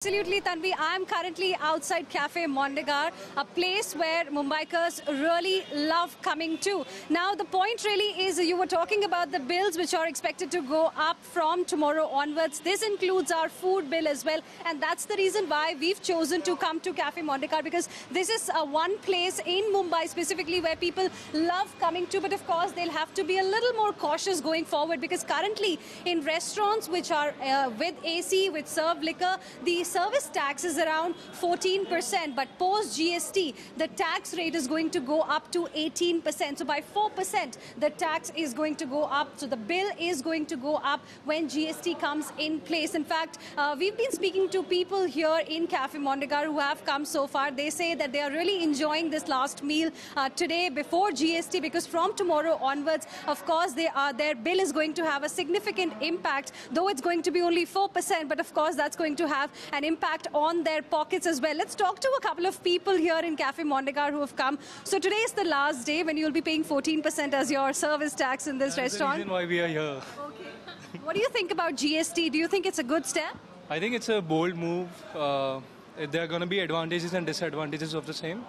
Absolutely, Tanvi. I am currently outside Cafe Mondegar, a place where Mumbaikars really love coming to. Now, the point really is you were talking about the bills which are expected to go up from tomorrow onwards. This includes our food bill as well, and that's the reason why we've chosen to come to Cafe Mondegar, because this is one place in Mumbai specifically where people love coming to. But of course, they'll have to be a little more cautious going forward, because currently in restaurants which are with AC, with served liquor, the service tax is around 14%, but post GST, the tax rate is going to go up to 18%. So by 4%, the tax is going to go up. So the bill is going to go up when GST comes in place. In fact, we've been speaking to people here in Cafe Mondegar who have come so far. They say that they are really enjoying this last meal today before GST, because from tomorrow onwards, of course, their bill is going to have a significant impact, though it's going to be only 4%, but of course, that's going to have an impact on their pockets as well. Let's talk to a couple of people here in Cafe Mondegar who have come. So today is the last day when you'll be paying 14% as your service tax in this restaurant. That's the reason why we are here. Okay. What do you think about GST? Do you think it's a good step? I think it's a bold move. There are going to be advantages and disadvantages of the same.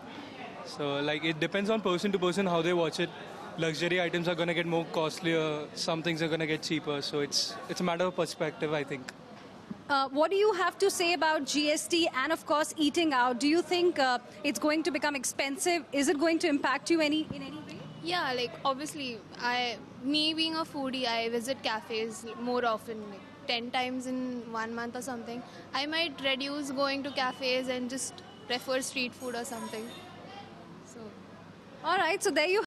So, like, it depends on person to person how they watch it. Luxury items are going to get more costlier. Some things are going to get cheaper. So it's a matter of perspective, I think. What do you have to say about GST and, of course, eating out? Do you think it's going to become expensive? Is it going to impact you in any way? Yeah, like obviously, me being a foodie, I visit cafes more often, like 10 times in 1 month or something. I might reduce going to cafes and just prefer street food or something. So. All right, so there you